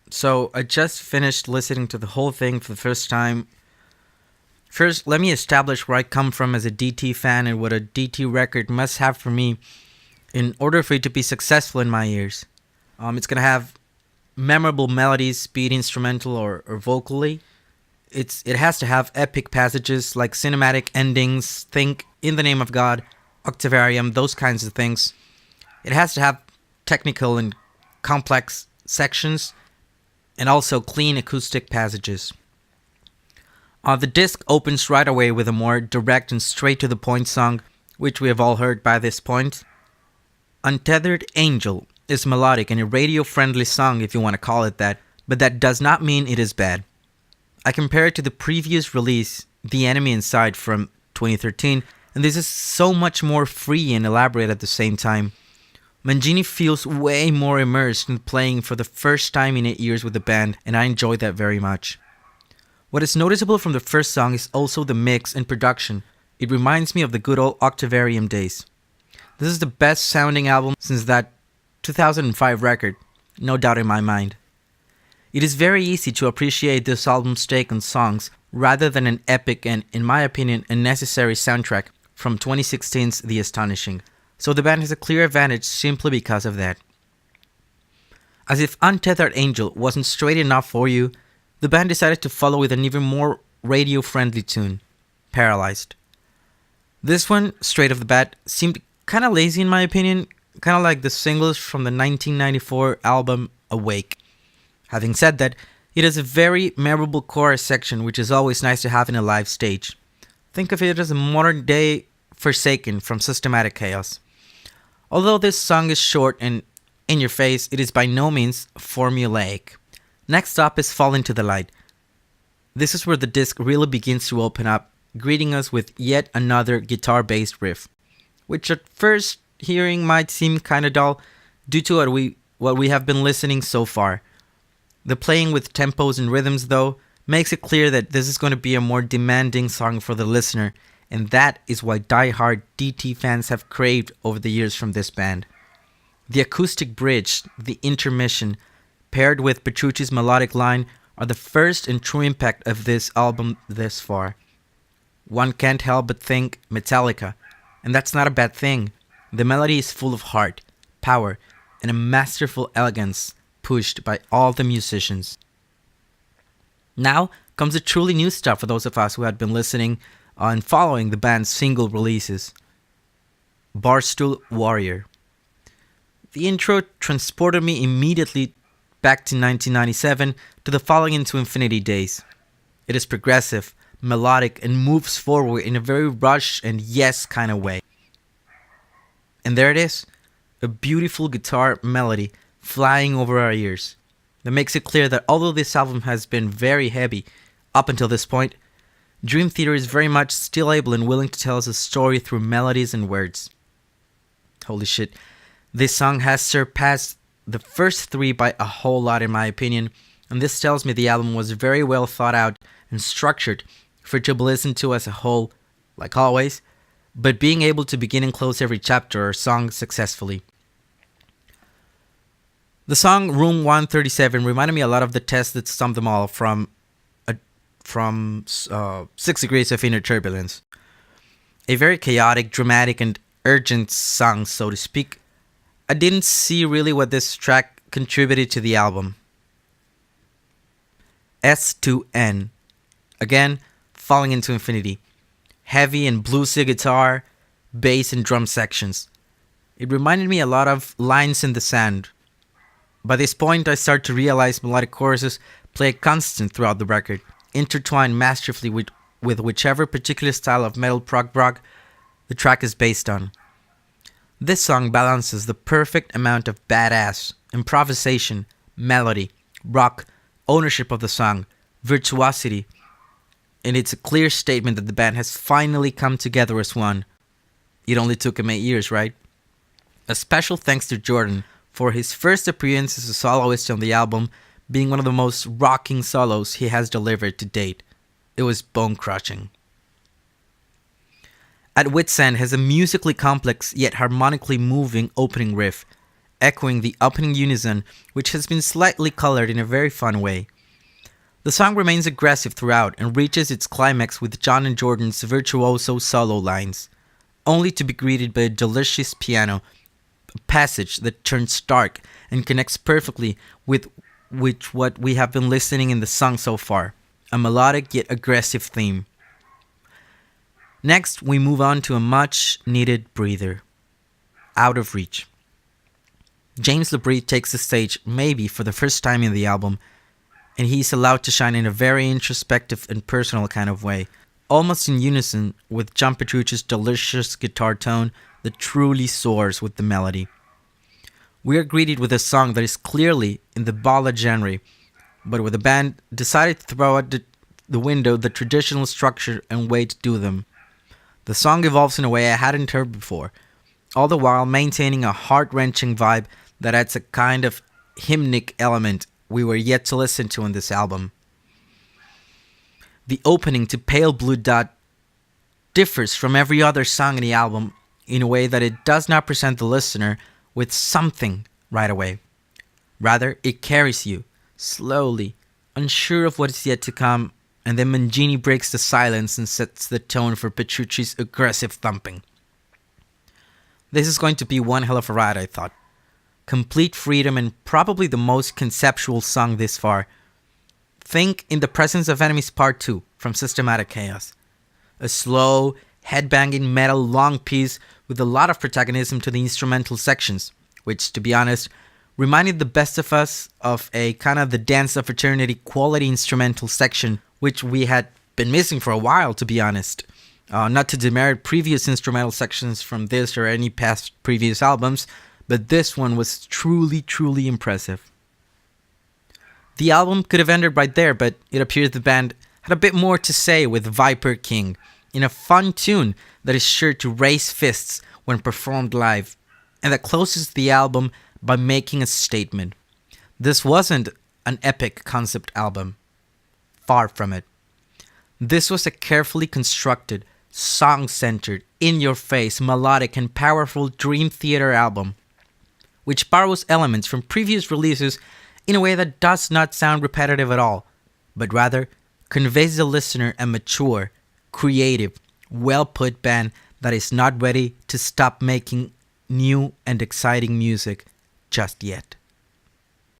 So I just finished listening to the whole thing for the first time. First, let me establish where I come from as a DT fan and what a DT record must have for me in order for it to be successful in my ears. It's gonna have memorable melodies, be it instrumental or vocally. It has to have epic passages like cinematic endings. Think "In the Name of God," "Octavarium," those kinds of things. It has to have technical and complex sections, and also clean acoustic passages. The disc opens right away with a more direct and straight to the point song, which we have all heard by this point. Untethered Angel is melodic and a radio friendly song, if you want to call it that, but that does not mean it is bad. I compare it to the previous release, The Enemy Inside from 2013, and this is so much more free and elaborate at the same time. Mangini feels way more immersed in playing for the first time in 8 years with the band, and I enjoy that very much. What is noticeable from the first song is also the mix and production. It reminds me of the good old Octavarium days. This is the best sounding album since that 2005 record, no doubt in my mind. It is very easy to appreciate this album's take on songs rather than an epic and, in my opinion, a necessary soundtrack from 2016's The Astonishing. So the band has a clear advantage simply because of that. As if Untethered Angel wasn't straight enough for you, the band decided to follow with an even more radio-friendly tune, Paralyzed. This one, straight off the bat, seemed kinda lazy in my opinion, kinda like the singles from the 1994 album Awake. Having said that, it has a very memorable chorus section which is always nice to have in a live stage. Think of it as a modern day Forsaken from Systematic Chaos. Although this song is short and in your face, it is by no means formulaic. Next up is Fall Into the Light. This is where the disc really begins to open up, greeting us with yet another guitar-based riff, which at first hearing might seem kinda dull due to what we have been listening so far. The playing with tempos and rhythms, though, makes it clear that this is going to be a more demanding song for the listener, and that is why die-hard DT fans have craved over the years from this band. The acoustic bridge, the intermission, paired with Petrucci's melodic line, are the first and true impact of this album this far. One can't help but think Metallica, and that's not a bad thing. The melody is full of heart, power, and a masterful elegance pushed by all the musicians. Now comes the truly new stuff for those of us who had been listening and following the band's single releases. Barstool Warrior. The intro transported me immediately back to 1997 to the Falling Into Infinity days. It is progressive, melodic, and moves forward in a very rush and yes kind of way. And there it is, a beautiful guitar melody flying over our ears that makes it clear that although this album has been very heavy up until this point, Dream Theater is very much still able and willing to tell us a story through melodies and words. Holy shit, this song has surpassed the first three by a whole lot in my opinion, and this tells me the album was very well thought out and structured for it to be listened to as a whole, like always, but being able to begin and close every chapter or song successfully. The song Room 137 reminded me a lot of the test that summed them all from 6 Degrees of Inner Turbulence. A very chaotic, dramatic, and urgent song, so to speak. I didn't see really what this track contributed to the album. S2N. Again, Falling Into Infinity. Heavy and bluesy guitar, bass and drum sections. It reminded me a lot of Lines in the Sand. By this point, I start to realize melodic choruses play a constant throughout the record, intertwined masterfully with whichever particular style of metal prog rock the track is based on. This song balances the perfect amount of badass, improvisation, melody, rock, ownership of the song, virtuosity, and it's a clear statement that the band has finally come together as one. It only took him 8 years, right? A special thanks to Jordan for his first appearance as a soloist on the album being one of the most rocking solos he has delivered to date. It was bone-crushing. At Wit's End has a musically complex yet harmonically moving opening riff, echoing the opening unison, which has been slightly colored in a very fun way. The song remains aggressive throughout and reaches its climax with John and Jordan's virtuoso solo lines, only to be greeted by a delicious piano, a passage that turns dark and connects perfectly with what we have been listening in the song so far, a melodic yet aggressive theme. Next, we move on to a much needed breather, Out of Reach. James LaBrie takes the stage maybe for the first time in the album, and he's allowed to shine in a very introspective and personal kind of way, almost in unison with John Petrucci's delicious guitar tone that truly soars with the melody. We are greeted with a song that is clearly in the ballad genre, but where the band decided to throw out the window the traditional structure and way to do them. The song evolves in a way I hadn't heard before, all the while maintaining a heart-wrenching vibe that adds a kind of hymnic element we were yet to listen to in this album. The opening to Pale Blue Dot differs from every other song in the album in a way that it does not present the listener with something right away. Rather, it carries you, slowly, unsure of what is yet to come, and then Mangini breaks the silence and sets the tone for Petrucci's aggressive thumping. This is going to be one hell of a ride, I thought. Complete freedom and probably the most conceptual song this far. Think In the Presence of Enemies Part 2 from Systematic Chaos. A slow, headbanging metal long piece with a lot of protagonism to the instrumental sections, which, to be honest, reminded the best of us of a kind of the Dance of Eternity quality instrumental section, which we had been missing for a while, to be honest. Not to demerit previous instrumental sections from this or any past previous albums, but this one was truly, truly impressive. The album could have ended right there, but it appears the band had a bit more to say with Viper King, in a fun tune that is sure to raise fists when performed live, and that closes the album by making a statement. This wasn't an epic concept album. Far from it. This was a carefully constructed, song-centered, in-your-face, melodic, and powerful Dream Theater album, which borrows elements from previous releases in a way that does not sound repetitive at all, but rather conveys the listener a mature, creative, well-put band that is not ready to stop making new and exciting music just yet.